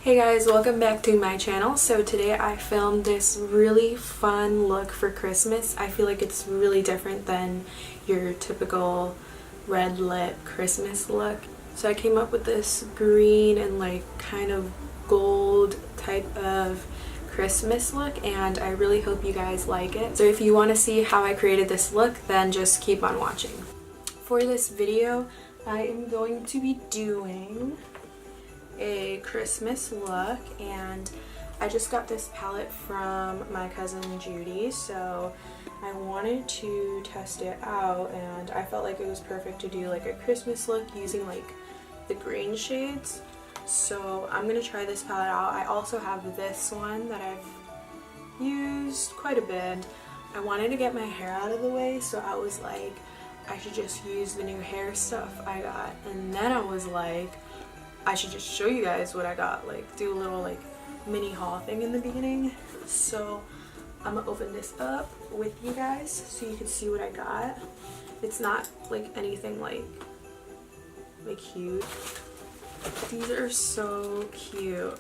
Hey guys, welcome back to my channel. So today I filmed this really fun look for Christmas. I feel like it's really different than your typical red lip Christmas look. So I came up with this green and like kind of gold type of Christmas look, and I really hope you guys like it. So if you want to see how I created this look, then just keep on watching. For this video, I am going to be doing a Christmas look, and I just got this palette from my cousin Judy, so I wanted to test it out, and I felt like it was perfect to do like a Christmas look using like the green shades. So I'm gonna try this palette out. I also have this one that I've used quite a bit. I wanted to get my hair out of the way, so I was like, I should just use the new hair stuff I got, and then I was like, I should just show you guys what I got, like do a little like mini haul thing in the beginning. So I'm gonna open this up with you guys so you can see what I got. It's not like anything like huge. These are so cute.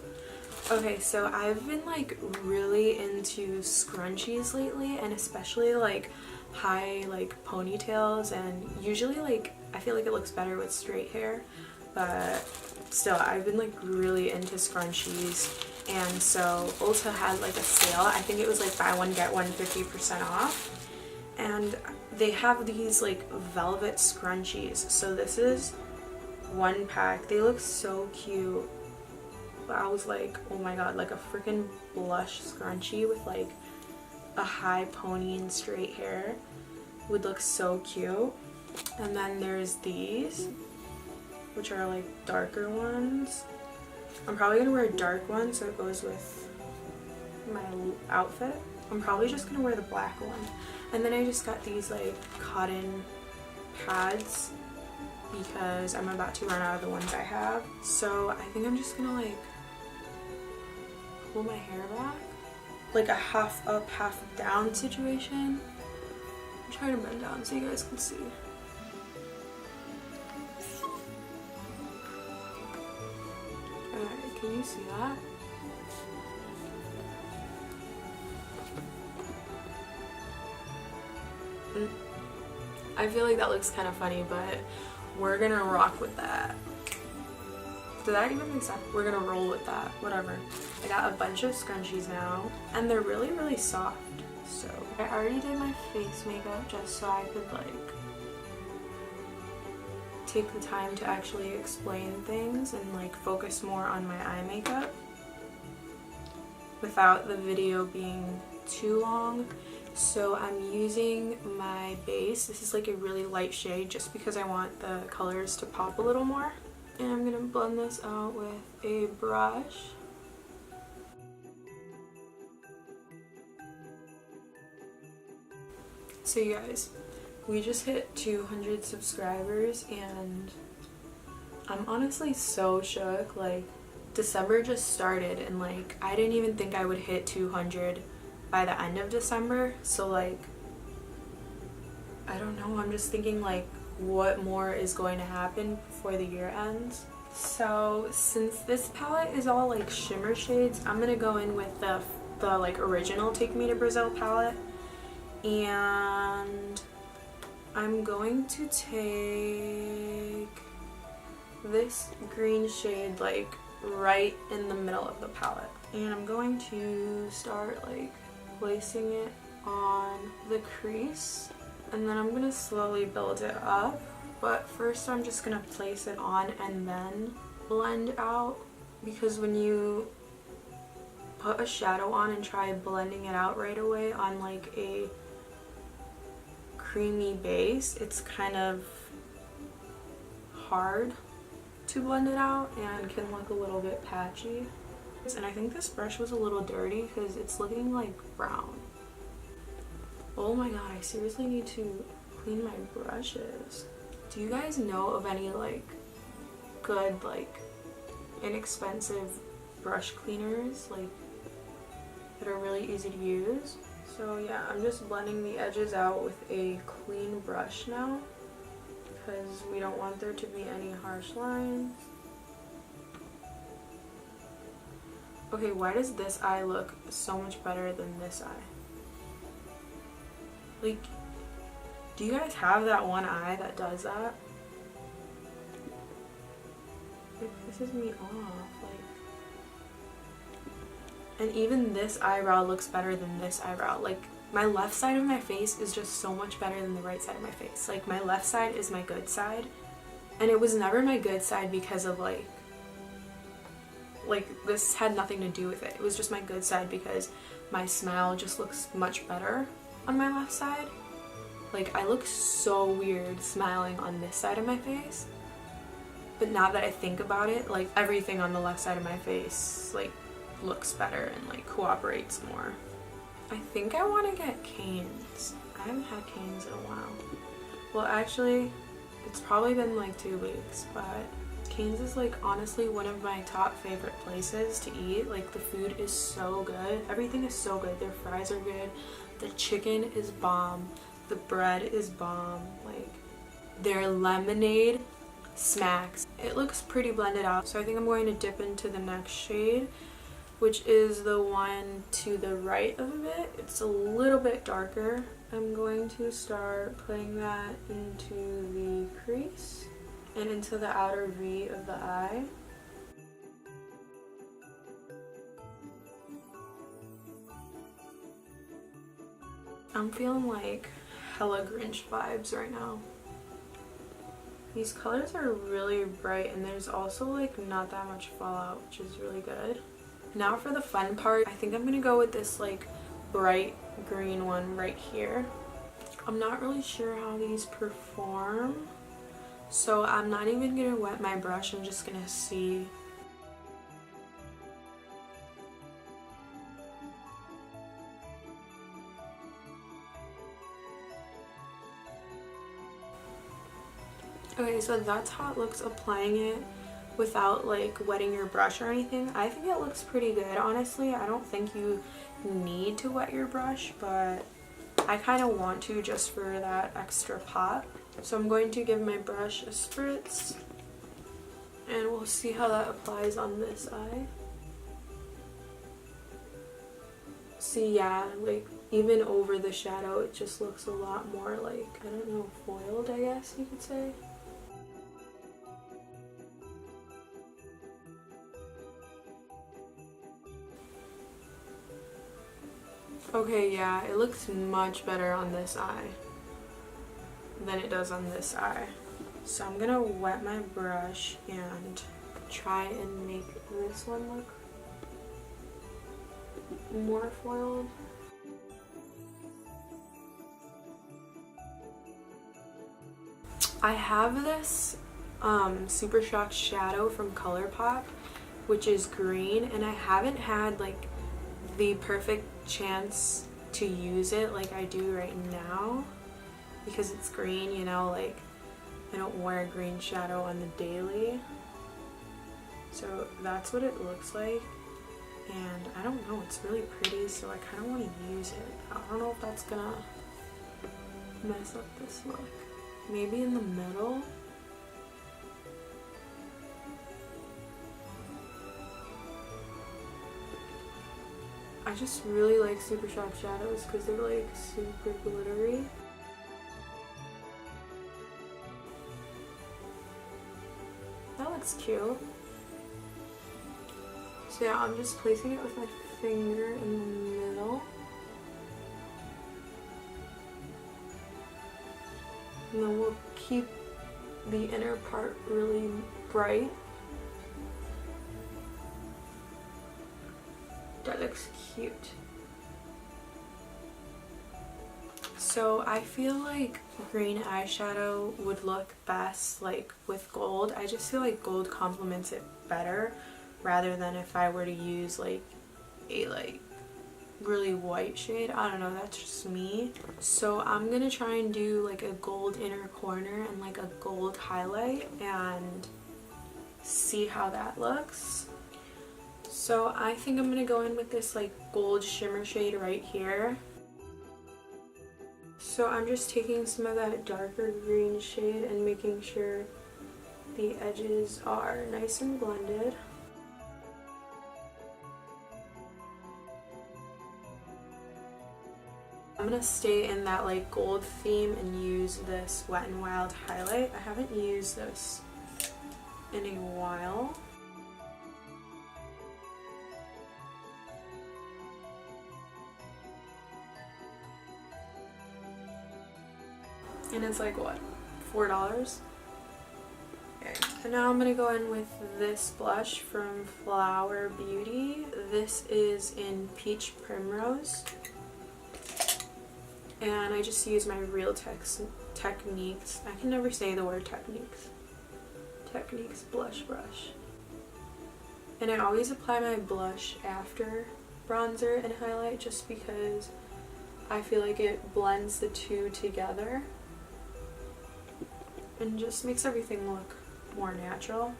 Okay, so I've been like really into scrunchies lately, and especially like high like ponytails, and usually like I feel like it looks better with straight hair, but still I've been like really into scrunchies. And so Ulta had like a sale. I think it was like buy one get one 50% off, and they have these like velvet scrunchies. So this is one pack. They look so cute. But I was like, oh my god, like a freaking blush scrunchie with like a high pony and straight hair would look so cute. And then there's these, which are like darker ones. I'm probably gonna wear a dark one so it goes with my outfit. I'm probably just gonna wear the black one. And then I just got these like cotton pads because I'm about to run out of the ones I have. So I think I'm just gonna like pull my hair back, like a half up, half down situation. I'm trying to bend down so you guys can see. Alright, can you see that? I feel like that looks kind of funny, but we're gonna rock with that. Did that even make sense? We're gonna roll with that, whatever. I got a bunch of scrunchies now, and they're really, really soft. So I already did my face makeup just so I could like take the time to actually explain things and like focus more on my eye makeup without the video being too long. So I'm using my base. This is like a really light shade just because I want the colors to pop a little more. And I'm gonna blend this out with a brush. So you guys, we just hit 200 subscribers, and I'm honestly so shook. Like, December just started, and like I didn't even think I would hit 200 by the end of December. So like, I don't know, I'm just thinking like what more is going to happen before the year ends. So since this palette is all like shimmer shades, I'm gonna go in with the like original Take Me to Brazil palette, and I'm going to take this green shade like right in the middle of the palette, and I'm going to start like placing it on the crease, and then I'm gonna slowly build it up. But first I'm just gonna place it on and then blend out, because when you put a shadow on and try blending it out right away on like a creamy base, it's kind of hard to blend it out and can look a little bit patchy. And I think this brush was a little dirty because it's looking like brown. Oh my god, I seriously need to clean my brushes. Do you guys know of any like good like inexpensive brush cleaners like that are really easy to use? So yeah, I'm just blending the edges out with a clean brush now because we don't want there to be any harsh lines. Okay, why does this eye look so much better than this eye? Like, do you guys have that one eye that does that? It pisses me off, like. And even this eyebrow looks better than this eyebrow. Like, my left side of my face is just so much better than the right side of my face. Like, my left side is my good side. And it was never my good side because of like this had nothing to do with it. It was just my good side because my smile just looks much better on my left side. Like, I look so weird smiling on this side of my face. But now that I think about it, like, everything on the left side of my face, like, looks better and, like, cooperates more. I think I want to get canes. I haven't had canes in a while. Well, actually, it's probably been, like, 2 weeks, but Cane's is, like, honestly one of my top favorite places to eat. Like, the food is so good. Everything is so good. Their fries are good. The chicken is bomb. The bread is bomb. Like, their lemonade smacks. It looks pretty blended out, so I think I'm going to dip into the next shade, which is the one to the right of it. It's a little bit darker. I'm going to start putting that into the crease and into the outer V of the eye. I'm feeling like hella Grinch vibes right now. These colors are really bright and there's also like not that much fallout, which is really good. Now for the fun part, I think I'm gonna go with this like bright green one right here. I'm not really sure how these perform, so I'm not even gonna wet my brush. I'm just gonna see. Okay, so that's how it looks applying it without like wetting your brush or anything. I think it looks pretty good, honestly. I don't think you need to wet your brush, but I kind of want to just for that extra pop. So I'm going to give my brush a spritz and we'll see how that applies on this eye. See, yeah, like even over the shadow it just looks a lot more like, I don't know, foiled, I guess you could say. Okay, yeah, it looks much better on this eye than it does on this eye. So I'm gonna wet my brush and try and make this one look more foiled. I have this Super Shock shadow from ColourPop, which is green, and I haven't had like the perfect chance to use it like I do right now because it's green, you know, like I don't wear a green shadow on the daily. So that's what it looks like, and I don't know, it's really pretty, so I kind of want to use it. I don't know if that's gonna mess up this look. Maybe in the middle. I just really like Super Shock shadows because they're like super glittery. That looks cute. So yeah, I'm just placing it with my finger in the middle. And then we'll keep the inner part really bright. That looks cute. So I feel like green eyeshadow would look best like with gold. I just feel like gold complements it better rather than if I were to use like a like really white shade. I don't know, that's just me. So I'm gonna try and do like a gold inner corner and like a gold highlight and see how that looks. So I think I'm gonna go in with this like gold shimmer shade right here. So I'm just taking some of that darker green shade and making sure the edges are nice and blended. I'm gonna stay in that like gold theme and use this Wet n Wild highlight. I haven't used this in a while. And it's like what, $4? Okay. And now I'm gonna go in with this blush from Flower Beauty. This is in Peach Primrose. And I just use my Real Techniques. I can never say the word techniques. Techniques blush brush. And I always apply my blush after bronzer and highlight just because I feel like it blends the two together and just makes everything look more natural.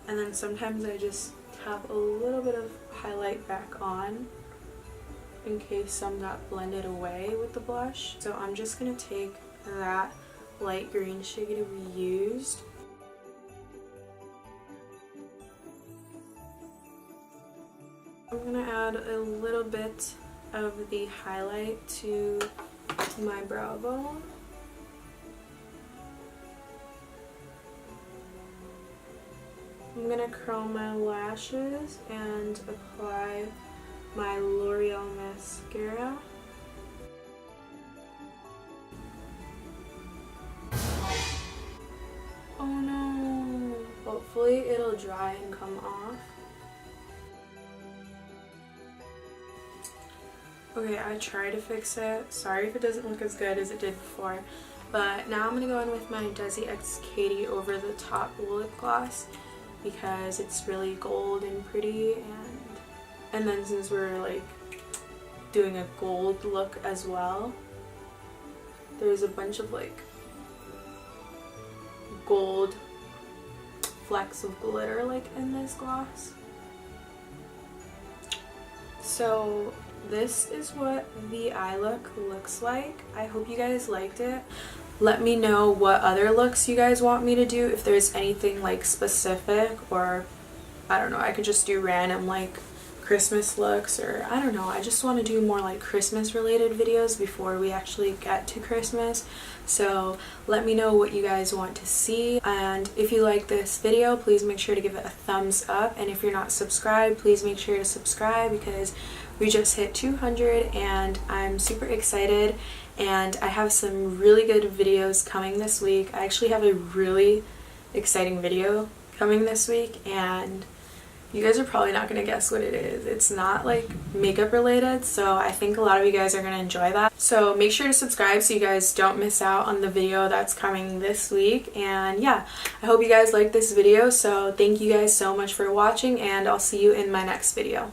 And then sometimes I just tap a little bit of highlight back on in case some got blended away with the blush. So I'm just going to take that light green shade we used I'm going to add a little bit of the highlight to my brow bone. I'm going to curl my lashes and apply my L'Oreal mascara. Oh no! Hopefully it'll dry and come off. Okay, I tried to fix it. Sorry if it doesn't look as good as it did before. But now I'm going to go in with my Desi X Katy Over the Top lip gloss because it's really gold and pretty, and then since we're like doing a gold look as well, there's a bunch of like gold flecks of glitter like in this gloss. So this is what the eye look looks like. I hope you guys liked it. Let me know what other looks you guys want me to do, if there's anything like specific, or I don't know, I could just do random like Christmas looks, or I don't know, I just want to do more like Christmas related videos before we actually get to Christmas. So let me know what you guys want to see, and if you like this video, please make sure to give it a thumbs up, and if you're not subscribed, please make sure to subscribe because we just hit 200 and I'm super excited, and I have some really good videos coming this week. I actually have a really exciting video coming this week, and you guys are probably not going to guess what it is. It's not like makeup related, so I think a lot of you guys are going to enjoy that. So make sure to subscribe so you guys don't miss out on the video that's coming this week. And yeah, I hope you guys like this video, so thank you guys so much for watching, and I'll see you in my next video.